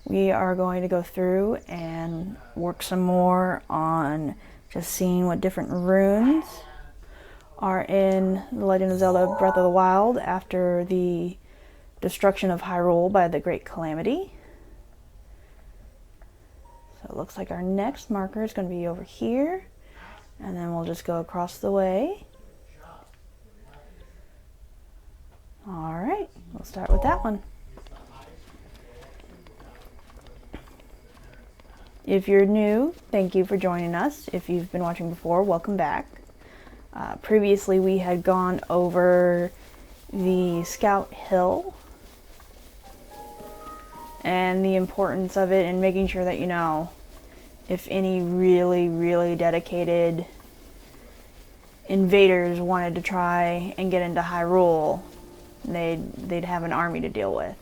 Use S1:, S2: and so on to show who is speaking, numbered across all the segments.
S1: we are going to go through and work some more on just seeing what different runes are in The Legend of Zelda Breath of the Wild after the destruction of Hyrule by the Great Calamity. So it looks like our next marker is going to be over here, and then we'll just go across the way. Alright, we'll start with that one. If you're new, thank you for joining us. If you've been watching before, welcome back. Previously we had gone over the Scout Hill and the importance of it and making sure that, you know, if any really dedicated invaders wanted to try and get into Hyrule, they'd have an army to deal with.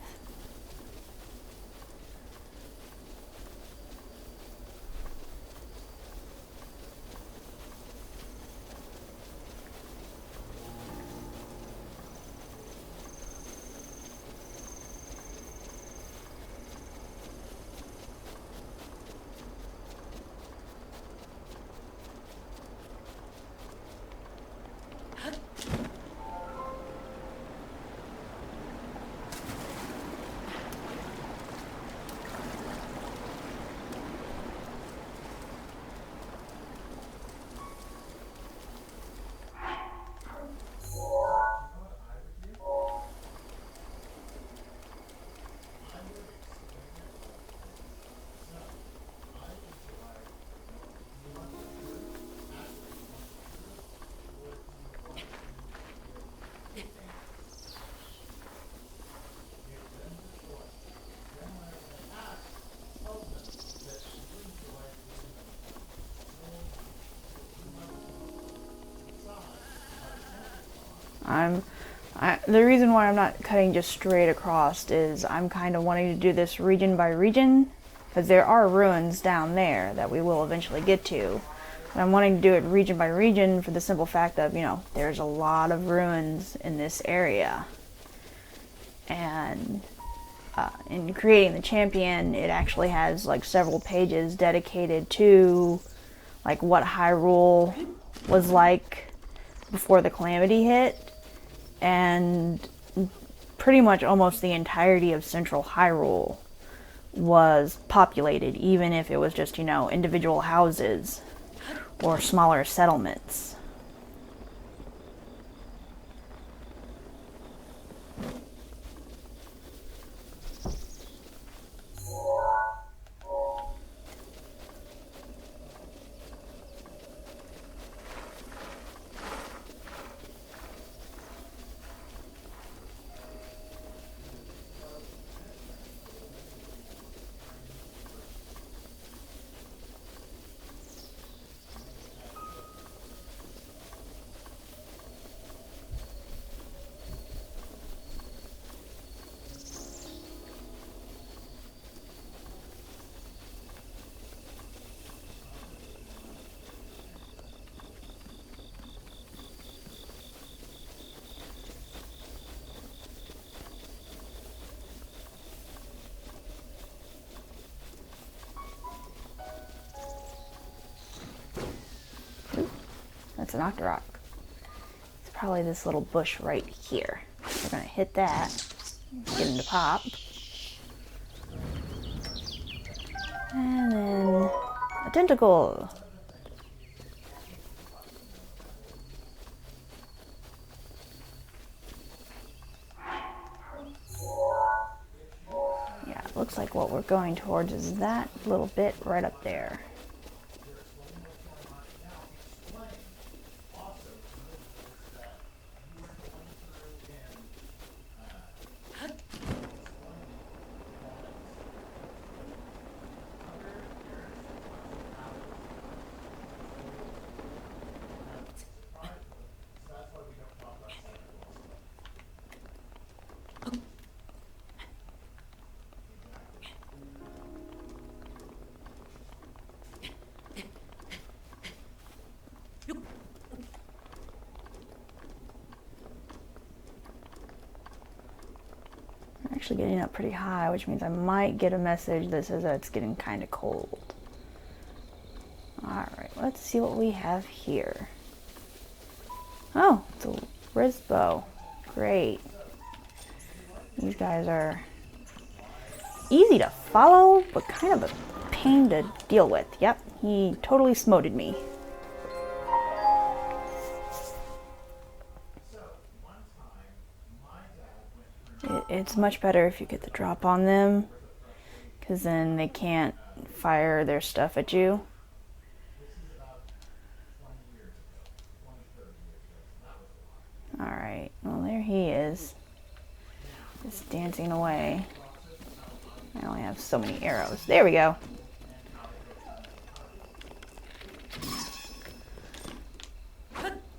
S1: The reason why I'm not cutting just straight across is I'm kind of wanting to do this region by region, because there are ruins down there that we will eventually get to. But I'm wanting to do it region by region for the simple fact of, you know, there's a lot of ruins in this area. And in creating the champion, it actually has like several pages dedicated to like what Hyrule was like before the Calamity hit. And pretty much almost the entirety of central Hyrule was populated, even if it was just, you know, individual houses or smaller settlements. That's an Octorok. It's probably this little bush right here. We're gonna hit that, get him to pop. And then a tentacle. Yeah, it looks like what we're going towards is that little bit right up there. actually getting up pretty high, which means I might get a message that says that it's getting kind of cold. Alright, let's see what we have here. Oh, it's a Risbo. Great. These guys are easy to follow, but kind of a pain to deal with. Yep, he totally smoted me. It's much better if you get the drop on them, because then they can't fire their stuff at you. Alright, well there he is. Just dancing away. I only have so many arrows. There we go.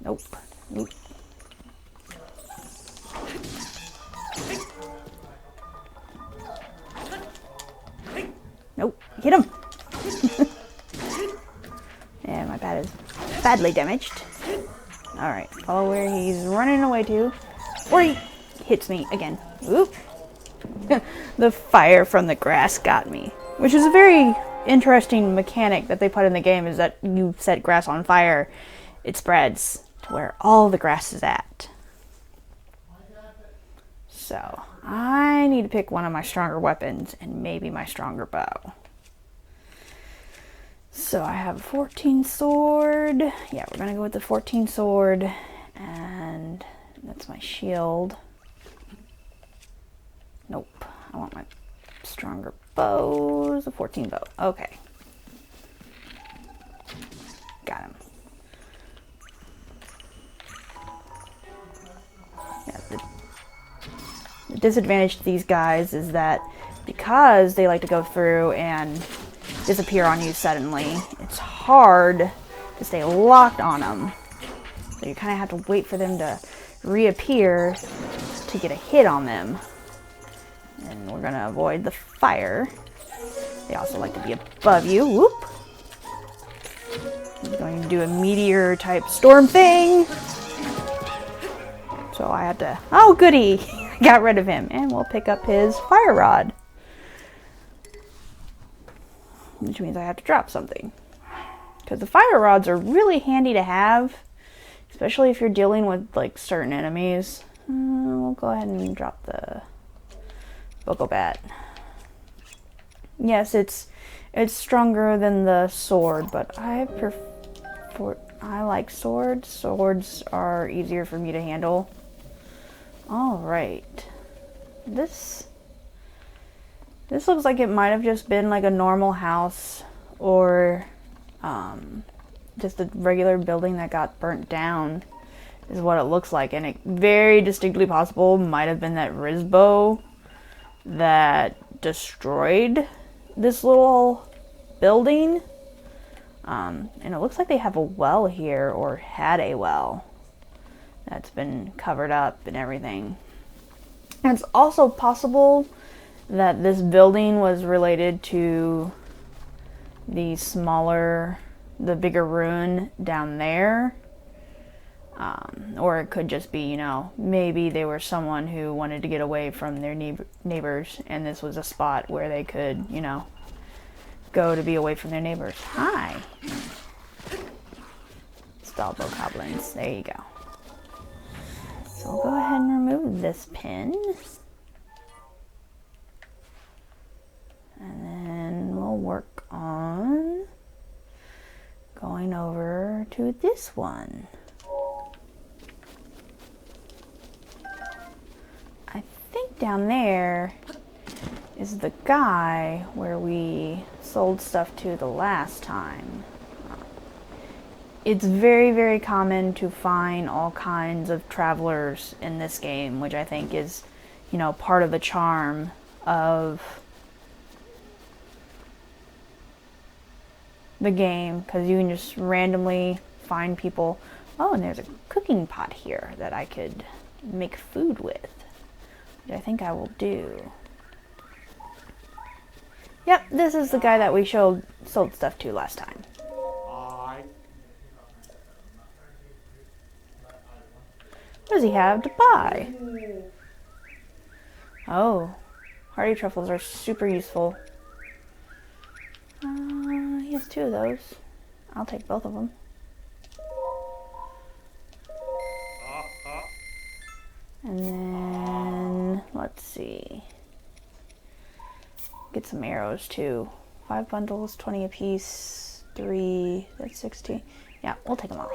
S1: Nope. Nope. Nope. Hit him! Yeah, my bat is badly damaged. Alright, follow where he's running away to. Or he hits me again. Oop. The fire from the grass got me. Which is a very interesting mechanic that they put in the game, is that you set grass on fire, it spreads to where all the grass is at. So, I need to pick one of my stronger weapons and maybe my stronger bow. So I have a 14 sword. Yeah, we're gonna go with the 14 sword, and that's my shield. Nope, I want my stronger bows. A 14 bow. Okay. Got him. Yeah, the disadvantage to these guys is that because they like to go through and disappear on you suddenly, it's hard to stay locked on them. So you kind of have to wait for them to reappear to get a hit on them. And we're going to avoid the fire. They also like to be above you. Whoop! I'm going to do a meteor type storm thing. So I have to... Oh, goody! Got rid of him. And we'll pick up his fire rod. Which means I have to drop something. Because the fire rods are really handy to have. Especially if you're dealing with like certain enemies. We'll go ahead and drop the Bokobat. Yes, it's stronger than the sword, but I like swords. Swords are easier for me to handle. Alright. This looks like it might have just been like a normal house, or just a regular building that got burnt down is what it looks like. And it very distinctly possible might have been that Risbo that destroyed this little building. And it looks like they have a well here, or had a well that's been covered up and everything. And it's also possible that this building was related to the bigger ruin down there. Or it could just be, you know, maybe they were someone who wanted to get away from their neighbors, and this was a spot where they could, you know, go to be away from their neighbors. Hi! Stall Bokoblins. There you go. So we'll go ahead and remove this pin. And then we'll work on going over to this one. I think down there is the guy where we sold stuff to the last time. It's very, very common to find all kinds of travelers in this game, which I think is, you know, part of the charm of the game, because you can just randomly find people. Oh, and there's a cooking pot here that I could make food with, which I think I will do. Yep, this is the guy that we sold stuff to last time. What does he have to buy? Oh, Hardy truffles are super useful. He has 2 of those. I'll take both of them. And then, let's see. Get some arrows too. 5 bundles, 20 apiece, 3, that's 16. Yeah, we'll take them all.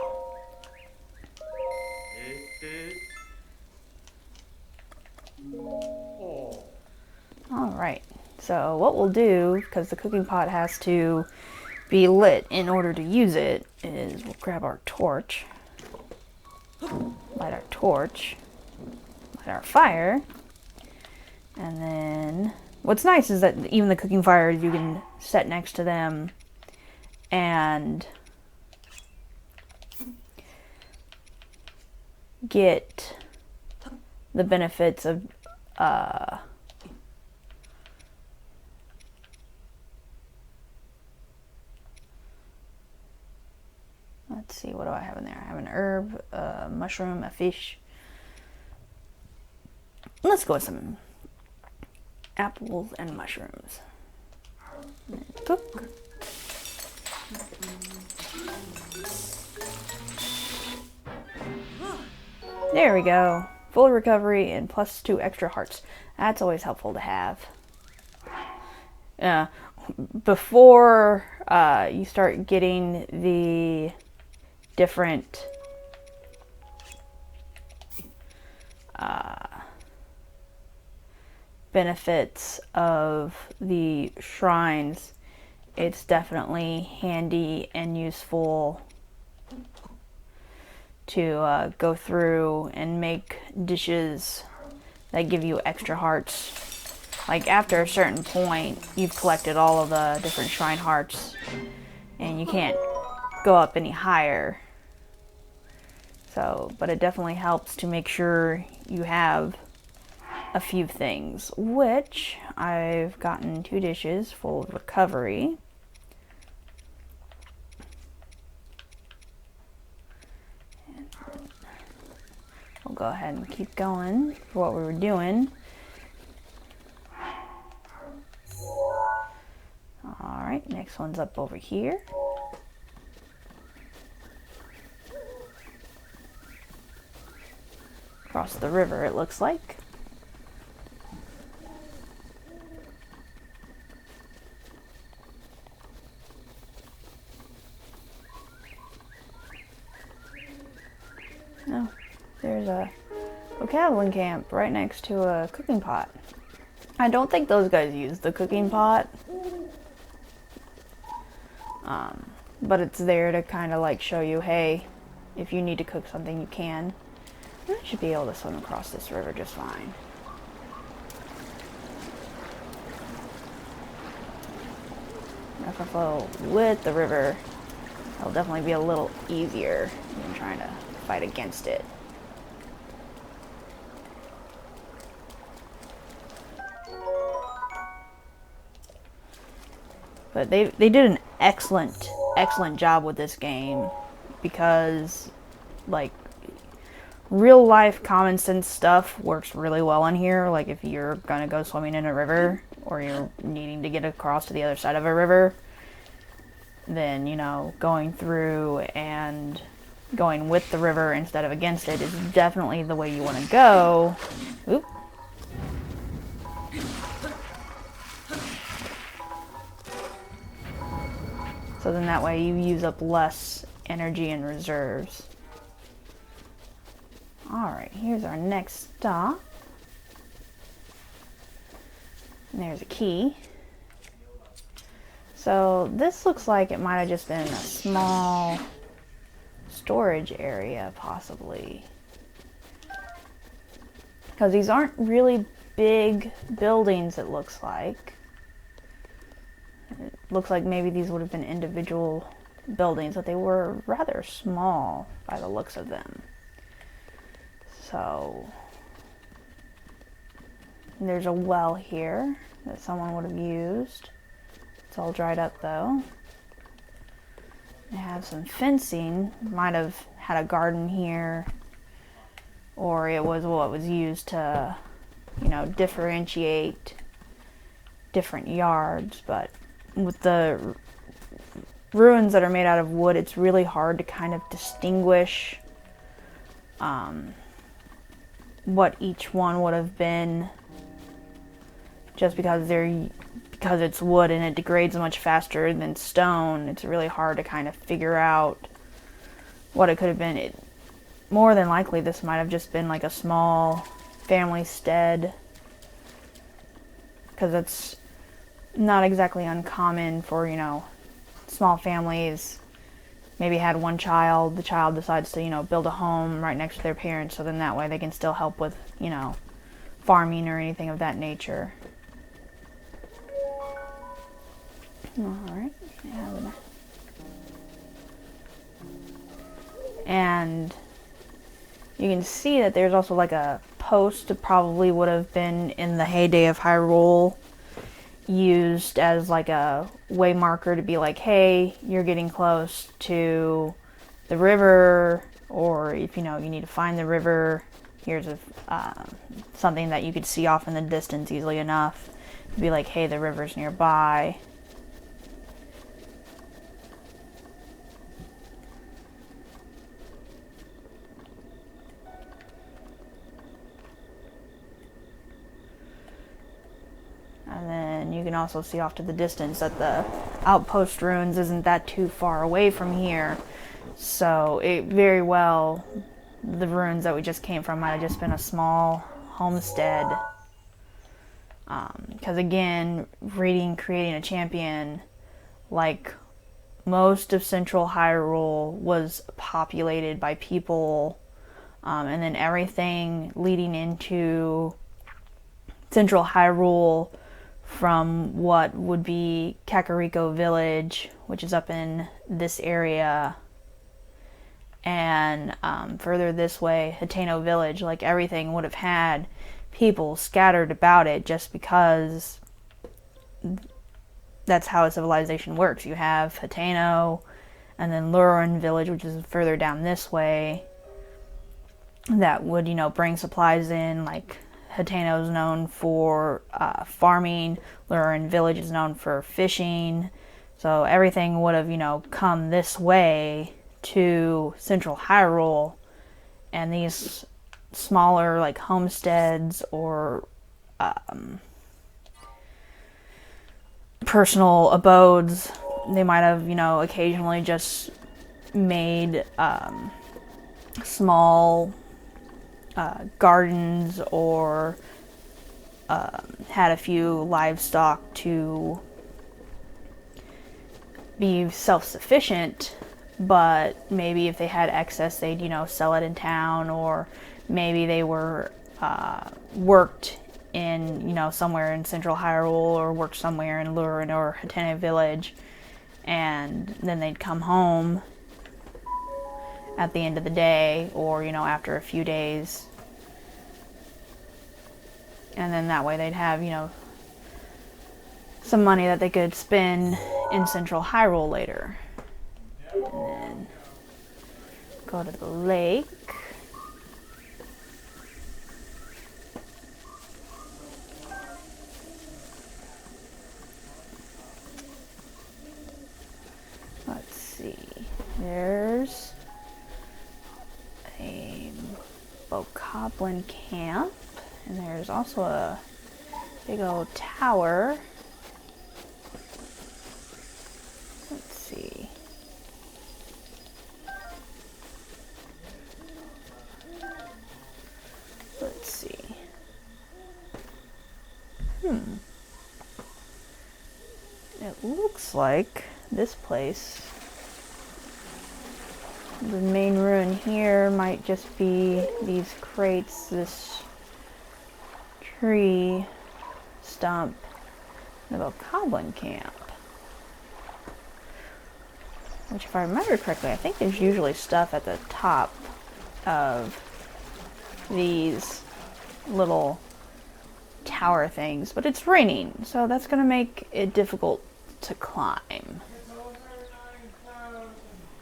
S1: Alright, so what we'll do, because the cooking pot has to be lit in order to use it, is we'll grab our torch, light our torch, light our fire, and then what's nice is that even the cooking fires you can set next to them and get the benefits of let's see, what do I have in there? I have an herb, a mushroom, a fish. Let's go with some apples and mushrooms. Cook. There we go. Full recovery and plus 2 extra hearts. That's always helpful to have. Before you start getting the different benefits of the shrines, it's definitely handy and useful to go through and make dishes that give you extra hearts. Like after a certain point, you've collected all of the different shrine hearts and you can't go up any higher. So, but it definitely helps to make sure you have a few things, which I've gotten 2 dishes full of recovery. And we'll go ahead and keep going for what we were doing. Alright, next one's up over here. Across the river, it looks like. Oh, there's a Bokoblin Camp right next to a cooking pot. I don't think those guys use the cooking pot. But it's there to kind of like show you, hey, if you need to cook something, you can. I should be able to swim across this river just fine. If I flow with the river, it'll definitely be a little easier than trying to fight against it. But they did an excellent job with this game, because like real life common sense stuff works really well in here. Like if you're gonna go swimming in a river or you're needing to get across to the other side of a river, then you know, going through and going with the river instead of against it is definitely the way you want to go. Oop. So then that way you use up less energy and reserves. Alright, here's our next stop. And there's a key. So this looks like it might have just been a small storage area, possibly. Because these aren't really big buildings, it looks like. It looks like maybe these would have been individual buildings, but they were rather small by the looks of them. So there's a well here that someone would have used. It's all dried up though. They have some fencing. Might have had a garden here, or it was what was used to, you know, differentiate different yards, but with the ruins that are made out of wood, it's really hard to kind of distinguish what each one would have been, just because it's wood and it degrades much faster than stone. It's really hard to kind of figure out what it could have been. More than likely, this might have just been like a small family stead, because it's not exactly uncommon for, you know, small families maybe had one child, the child decides to, you know, build a home right next to their parents, so then that way they can still help with, you know, farming or anything of that nature. Alright, and you can see that there's also like a post that probably would have been in the heyday of Hyrule, used as like a way marker to be like, hey, you're getting close to the river, or if you know you need to find the river, here's something that you could see off in the distance easily enough to be like, hey, the river's nearby. And then you can also see off to the distance that the outpost ruins isn't that too far away from here. So it very well, the ruins that we just came from might have just been a small homestead. Because again, reading Creating a Champion, like most of Central Hyrule was populated by people, and then everything leading into Central Hyrule from what would be Kakariko Village, which is up in this area, and further this way, Hateno Village, like everything would have had people scattered about it, just because that's how a civilization works. You have Hateno, and then Lurin Village, which is further down this way, that would, you know, bring supplies in. Like Hateno is known for farming, Lurin Village is known for fishing, so everything would have, you know, come this way to Central Hyrule, and these smaller like homesteads or personal abodes, they might have, you know, occasionally just made small gardens, or had a few livestock to be self-sufficient, but maybe if they had excess, they'd, you know, sell it in town, or maybe they were worked in, you know, somewhere in Central Hyrule, or worked somewhere in Lurin or Hateno Village, and then they'd come home at the end of the day, or, you know, after a few days, and then that way they'd have, you know, some money that they could spend in Central Hyrule later. And then go to the lake. Let's see. There's a Bokoblin Camp, and there's also a big old tower. Let's see. Let's see. It looks like this place, the main ruin here, might just be these crates, this tree stump, the Bokoblin Camp. Which, if I remember correctly, I think there's usually stuff at the top of these little tower things, but it's raining, so that's going to make it difficult to climb.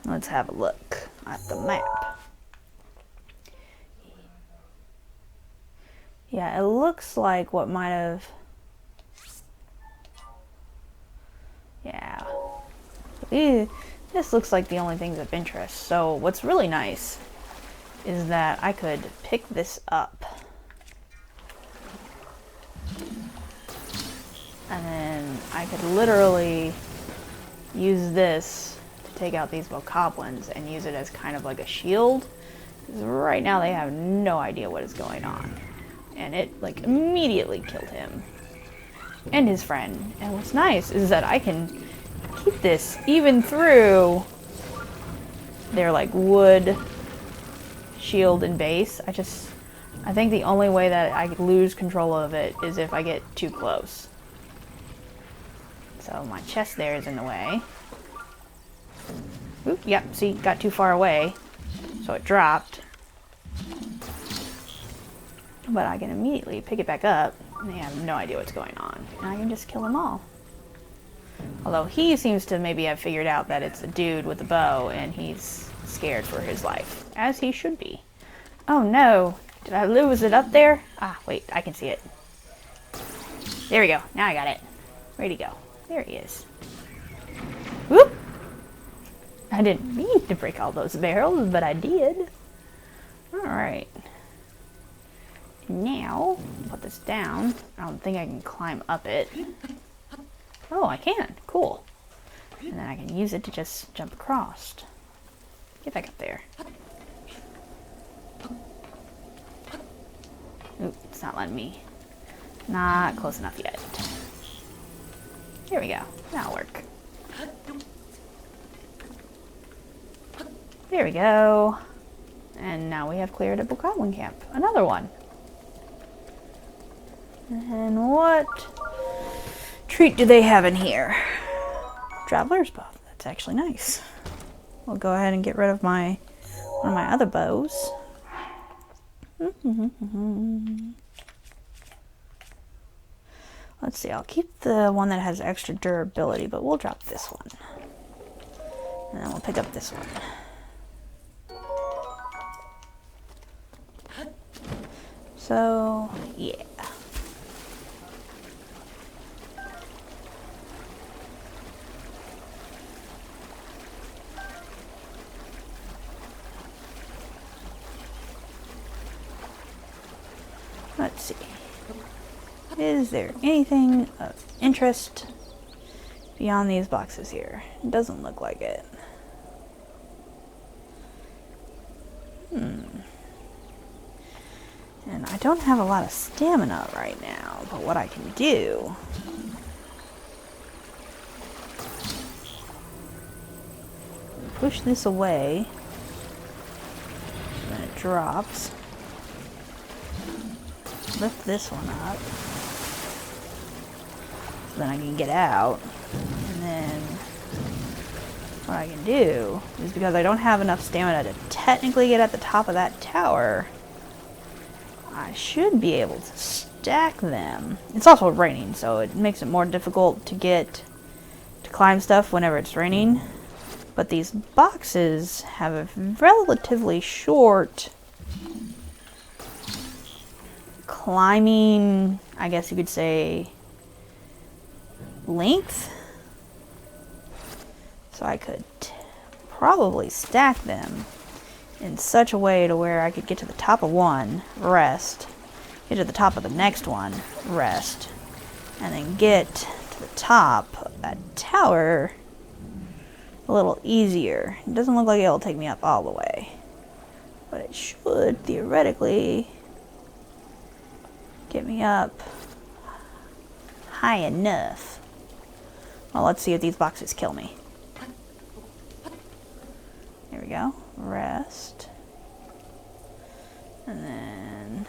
S1: Let's have a look at the map. Yeah, it looks like what might have Yeah. Ew. This looks like the only things of interest. So what's really nice is that I could pick this up. And then I could literally use this to take out these Bokoblins and use it as kind of like a shield. Because right now they have no idea what is going on. And it like immediately killed him. And his friend. And what's nice is that I can keep this even through their like wood shield and base. I think the only way that I could lose control of it is if I get too close. So my chest there is in the way. Oop, yep, see, got too far away, so it dropped. But I can immediately pick it back up, and they have no idea what's going on. And I can just kill them all. Although he seems to maybe have figured out that it's a dude with a bow, and he's scared for his life. As he should be. Oh no! Did I lose it up there? Ah, wait, I can see it. There we go. Now I got it. Where'd he go? There he is. Whoop! I didn't mean to break all those barrels, but I did. Alright. Now, put this down. I don't think I can climb up it. Oh, I can. Cool. And then I can use it to just jump across. Get back up there. Oop, it's not letting me. Not close enough yet. There we go. That'll work. There we go. And now we have cleared a Bokoblin Camp. Another one. And what treat do they have in here? Traveler's bow. That's actually nice. We'll go ahead and get rid of one of my other bows. Let's see, I'll keep the one that has extra durability, but we'll drop this one. And then we'll pick up this one. So, yeah. Let's see. Is there anything of interest beyond these boxes here? It doesn't look like it. And I don't have a lot of stamina right now, but what I can do push this away, and then it drops. Lift this one up, so then I can get out. And then what I can do is, because I don't have enough stamina to technically get at the top of that tower, I should be able to stack them. It's also raining, so it makes it more difficult to climb stuff whenever it's raining. But these boxes have a relatively short climbing, I guess you could say, length. So I could probably stack them in such a way to where I could get to the top of one, rest, get to the top of the next one, rest, and then get to the top of that tower a little easier. It doesn't look like it'll take me up all the way, but it should theoretically get me up high enough. Well, let's see if these boxes kill me. There we go. Rest. And then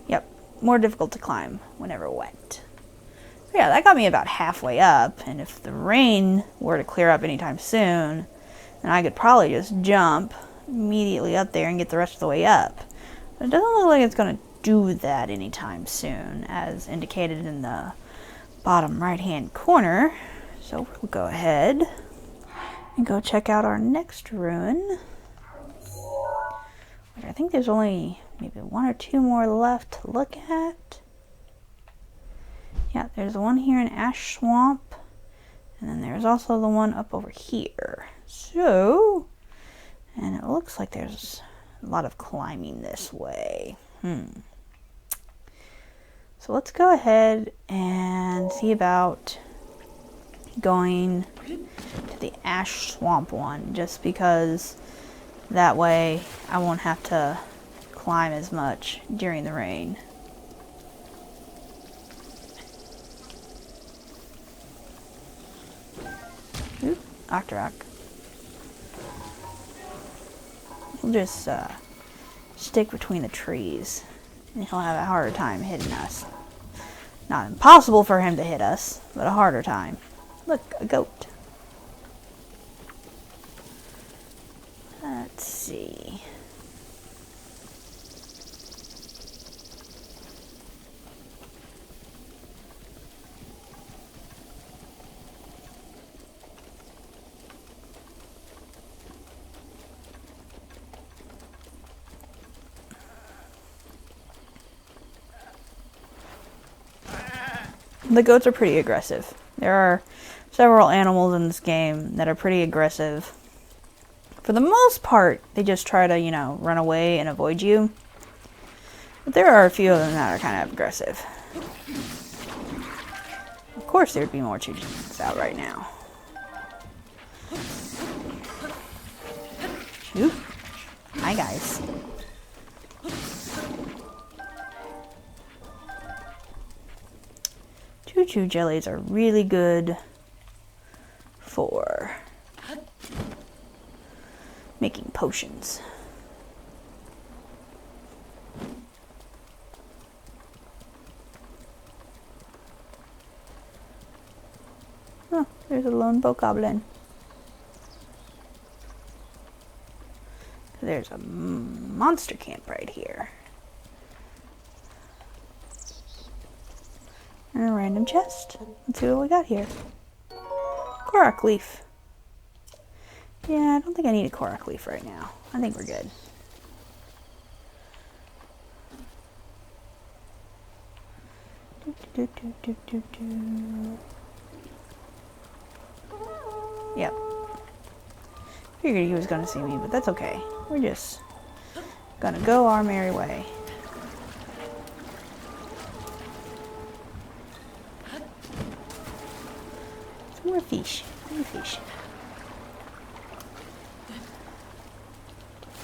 S1: yep, more difficult to climb whenever wet. So yeah, that got me about halfway up, and if the rain were to clear up anytime soon, then I could probably just jump immediately up there and get the rest of the way up. But it doesn't look like it's going to do that anytime soon, as indicated in the bottom right hand corner. So we'll go ahead and go check out our next ruin, which I think there's only maybe one or two more left to look at. Yeah, there's one here in Ash Swamp. And then there's also the one up over here. So, and it looks like there's a lot of climbing this way. So let's go ahead and see about going to the Ash Swamp one, just because that way I won't have to climb as much during the rain. Oop, Octorok. We'll just stick between the trees, and he'll have a harder time hitting us. Not impossible for him to hit us, but a harder time. Look, a goat. Let's see. The goats are pretty aggressive. There are several animals in this game that are pretty aggressive. For the most part, they just try to, you know, run away and avoid you. But there are a few of them that are kind of aggressive. Of course, there'd be more chickens out right now. Shoot. Hi, guys. Choo-choo jellies are really good for making potions. Oh, there's a lone Bokoblin. There's a monster camp right here. And a random chest. Let's see what we got here. Korok leaf. Yeah, I don't think I need a Korok leaf right now. I think we're good. Yep. Figured he was gonna see me, but that's okay. We're just gonna go our merry way. More fish. More fish.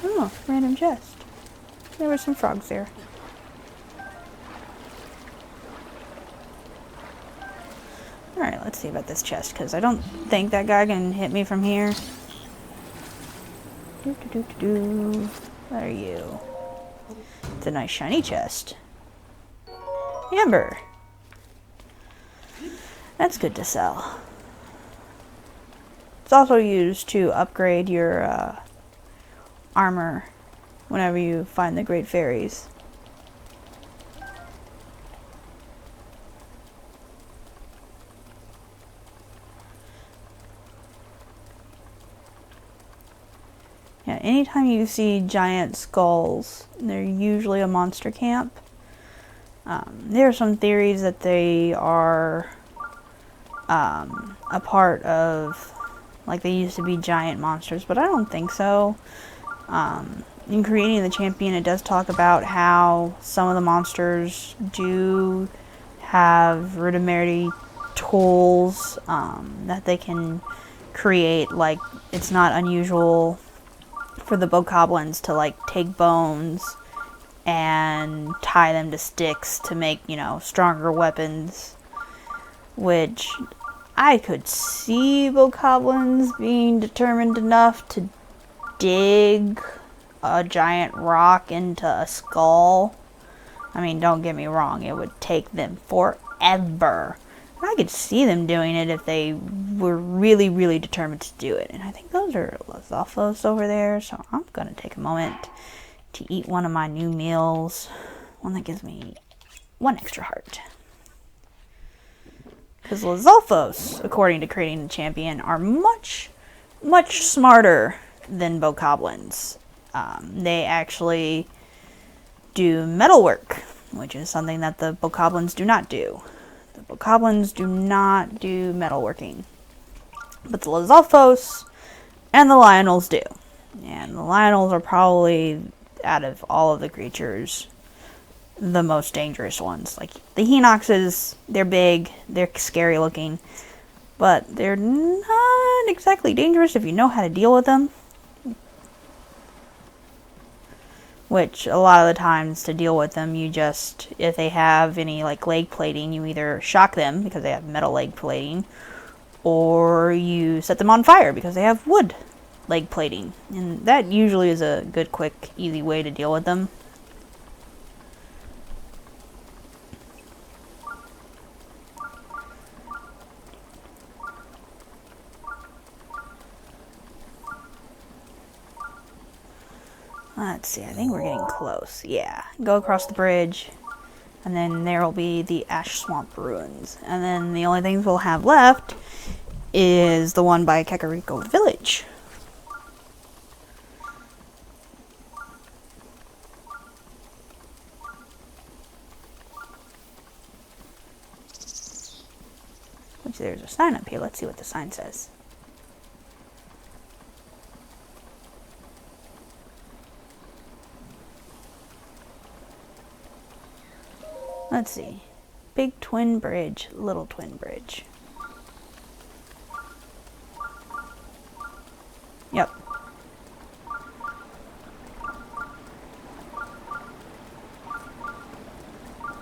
S1: Oh, random chest. There were some frogs there. Alright, let's see about this chest, because I don't think that guy can hit me from here. What are you? It's a nice shiny chest. Amber. That's good to sell. It's also used to upgrade your armor whenever you find the Great Fairies. Yeah, anytime you see giant skulls, they're usually a monster camp. There are some theories that they are a part of, like, they used to be giant monsters, but I don't think so. In creating the champion, it does talk about how some of the monsters do have rudimentary tools that they can create. Like, it's not unusual for the Bokoblins to, like, take bones and tie them to sticks to make, you know, stronger weapons, which I could see Bokoblins being determined enough to dig a giant rock into a skull. I mean, don't get me wrong, it would take them forever. I could see them doing it if they were really, really determined to do it. And I think those are Lizalfos over there, so I'm going to take a moment to eat one of my new meals. One that gives me one extra heart. Because Lizalfos, according to Creating the Champion, are much, much smarter than Bokoblins. They actually do metalwork, which is something that the Bokoblins do not do. The Bokoblins do not do metalworking, but the Lizalfos and the Lionels do. And the Lionels are probably, out of all of the creatures, the most dangerous ones. Like, the Hinoxes, they're big, they're scary looking, but they're not exactly dangerous if you know how to deal with them. Which, a lot of the times, to deal with them, you just, if they have any, like, leg plating, you either shock them, because they have metal leg plating, or you set them on fire, because they have wood leg plating. And that usually is a good, quick, easy way to deal with them. Let's see, I think we're getting close. Yeah, go across the bridge, and then there will be the Ash Swamp Ruins. And then the only things we'll have left is the one by Kakariko Village. Which, there's a sign up here. Let's see what the sign says. Let's see. Big Twin Bridge, Little Twin Bridge. Yep.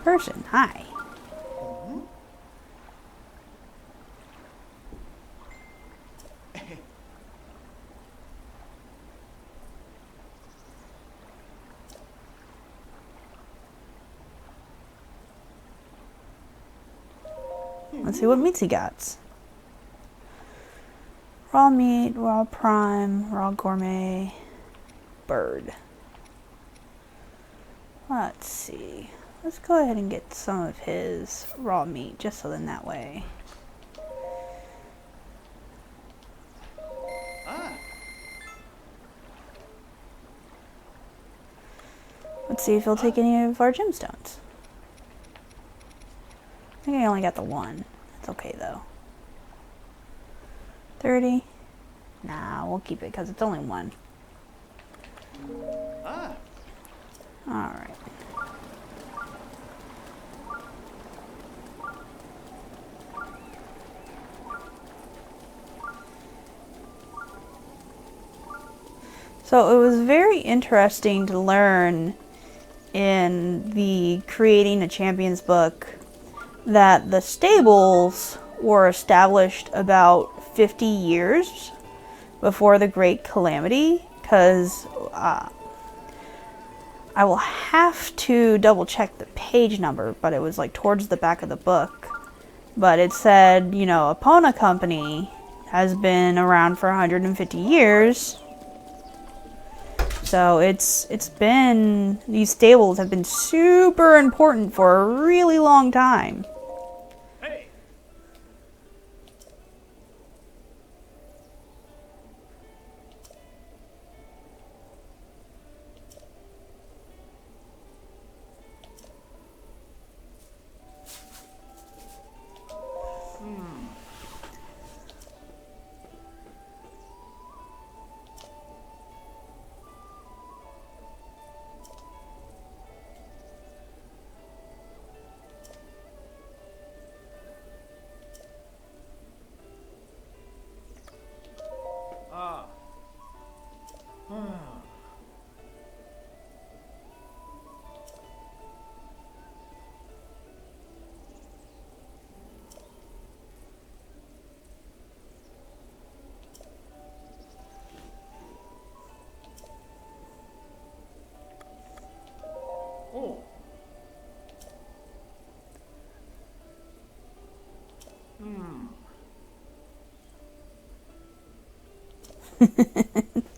S1: Person, hi. Let's see what meats he got. Raw meat, raw prime, raw gourmet, bird. Let's see. Let's go ahead and get some of his raw meat, just so then that way. Let's see if he'll take any of our gemstones. I think I only got the one. It's okay though. 30. Nah, we'll keep it because it's only one. Alright. So it was very interesting to learn in the Creating a Champions book that the stables were established about 50 years before the Great Calamity, because I will have to double check the page number, but it was like towards the back of the book. But it said, you know, Epona Company has been around for 150 years. So it's been, these stables have been super important for a really long time. Hey.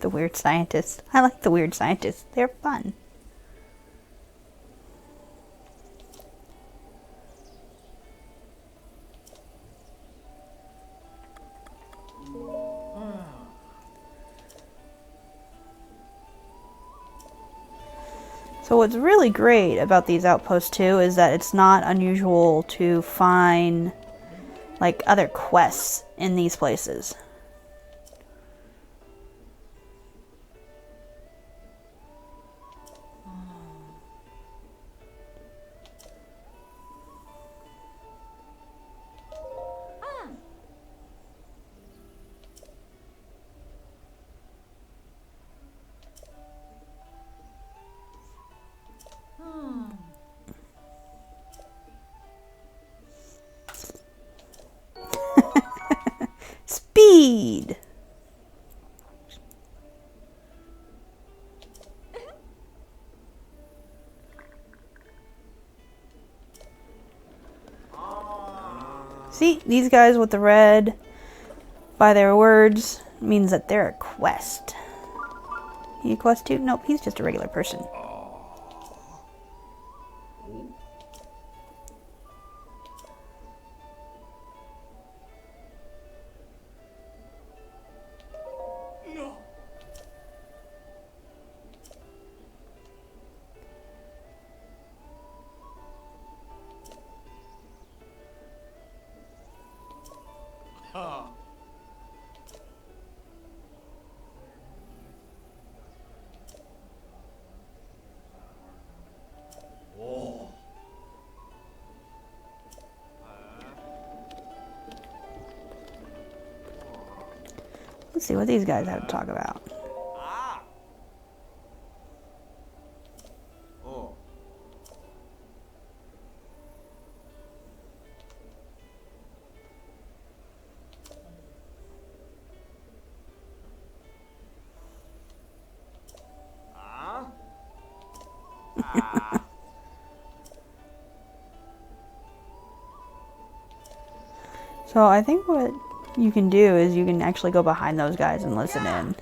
S1: The weird scientist. I like the weird scientists. They're fun. So what's really great about these outposts too is that it's not unusual to find like other quests in these places. Speed! See, these guys with the red, by their words, means that they're a quest. He a quest too? Nope, he's just a regular person. Let's see what these guys have to talk about. So I think what you can do is you can actually go behind those guys and listen in.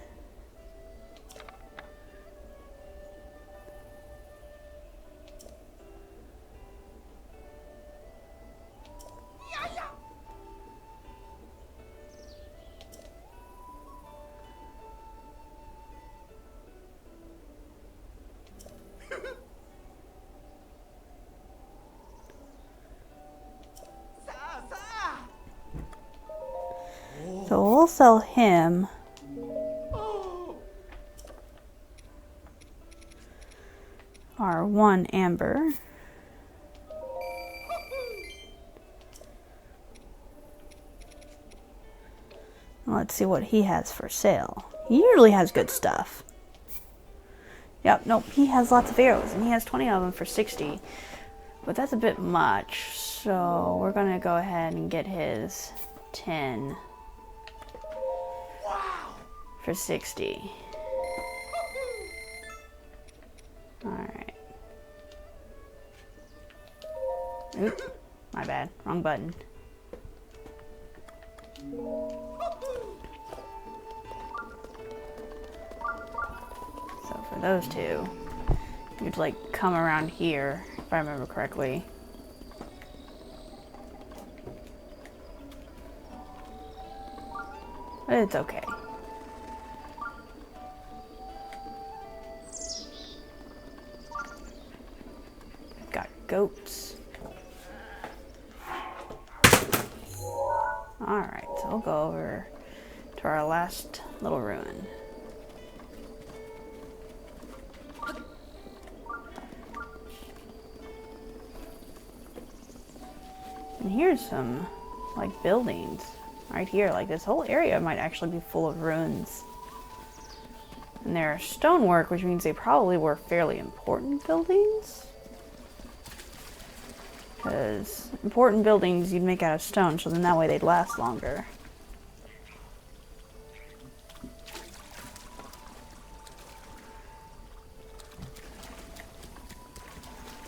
S1: So we'll sell him our 1 amber. Let's see what he has for sale. He usually has good stuff. Yep, nope, he has lots of arrows, and he has 20 of them for 60. But that's a bit much, so we're gonna go ahead and get his 10 for 60. Alright. Oop, my bad, wrong button. So for those two, you'd like come around here, if I remember correctly. But it's okay. Got goats. Alright, so we'll go over to our last little ruin. And here's some, like, buildings right here. Like, this whole area might actually be full of ruins. And they're stonework, which means they probably were fairly important buildings. Because important buildings you'd make out of stone, so then that way they'd last longer.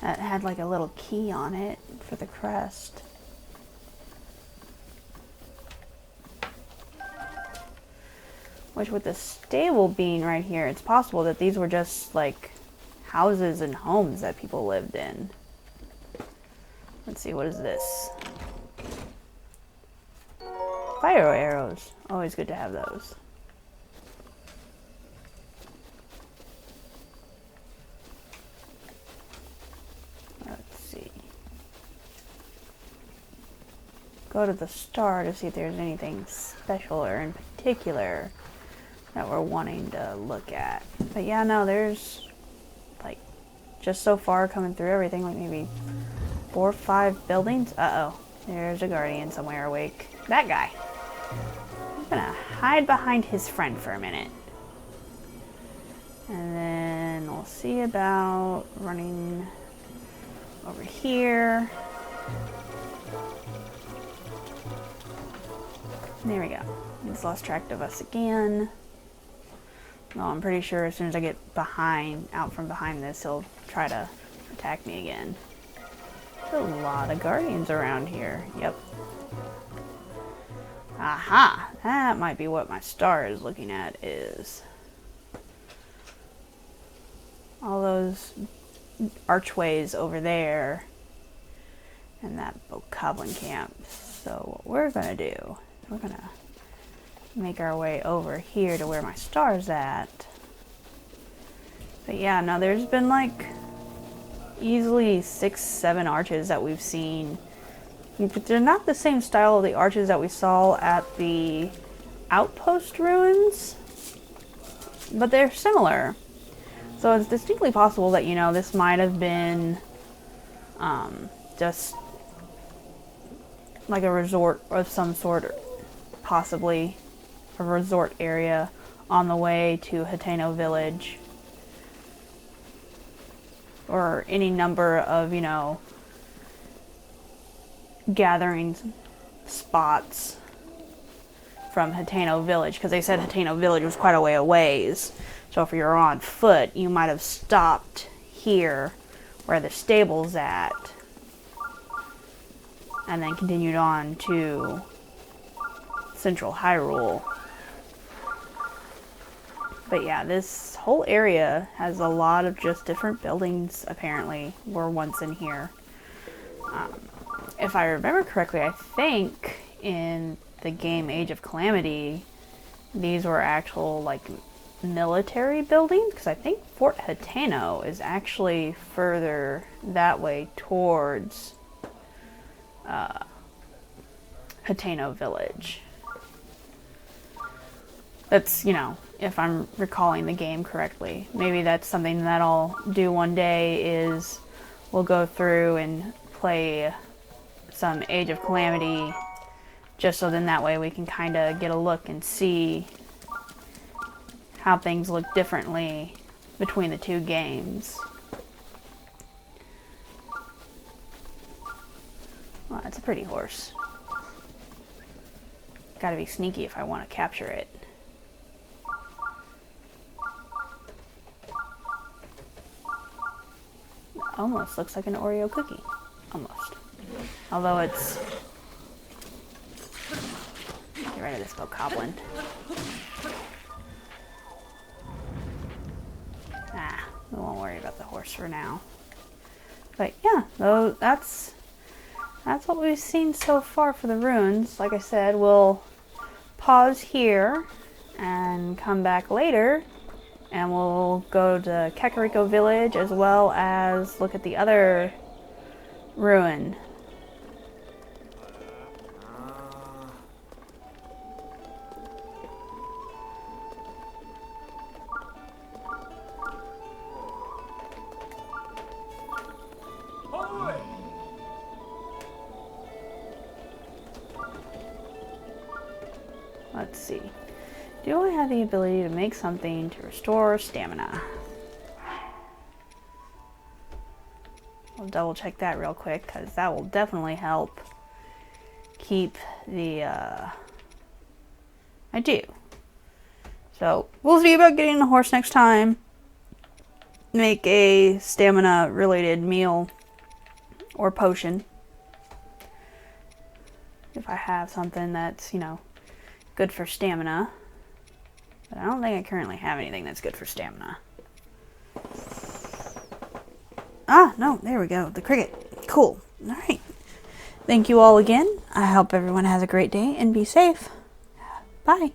S1: That had like a little key on it for the crest. Which with the stable being right here, it's possible that these were just like houses and homes that people lived in. Let's see, what is this? Fire arrows. Always good to have those. go to the star to see if there's anything special or in particular that we're wanting to look at. But yeah, no, there's like just so far coming through everything, like maybe 4 or 5 buildings. Uh-oh, there's a guardian somewhere awake. That guy. I'm gonna hide behind his friend for a minute. And then we'll see about running over here. There we go. He's lost track of us again. Well, I'm pretty sure as soon as I get out from behind this, he'll try to attack me again. There's a lot of guardians around here. Yep. Aha! That might be what my star is looking at, is all those archways over there and that Bokoblin Camp. So what we're gonna do, we're gonna make our way over here to where my star's at. But yeah, no, there's been like easily 6, 7 arches that we've seen. But they're not the same style of the arches that we saw at the outpost ruins, but they're similar. So it's distinctly possible that, you know, this might have been just like a resort of some sort, possibly a resort area on the way to Kakariko Village, or any number of, you know, gathering spots from Kakariko Village, because they said Kakariko Village was quite a way away. So if you're on foot, you might have stopped here where the stable's at and then continued on to Central Hyrule. But yeah, this whole area has a lot of just different buildings, apparently, were once in here. If I remember correctly, I think in the game Age of Calamity, these were actual, like, military buildings, because I think Fort Hateno is actually further that way towards Hateno Village. That's, you know, if I'm recalling the game correctly. Maybe that's something that I'll do one day, is we'll go through and play some Age of Calamity, just so then that way we can kind of get a look and see how things look differently between the two games. Well, that's a pretty horse. Gotta be sneaky if I want to capture it. Almost looks like an Oreo cookie. Almost. Although it's... Get rid of this Bokoblin. We won't worry about the horse for now. But yeah, that's what we've seen so far for the ruins. Like I said, we'll pause here and come back later, and we'll go to Kakariko Village as well as look at the other ruin. Let's see. Do I have the ability to make something to restore stamina? I'll double check that real quick, because that will definitely help keep the, I do. So, we'll see about getting the horse next time. Make a stamina related meal or potion. If I have something that's, you know, good for stamina. But I don't think I currently have anything that's good for stamina. Ah, no, there we go. The cricket. Cool. Alright. Thank you all again. I hope everyone has a great day and be safe. Bye.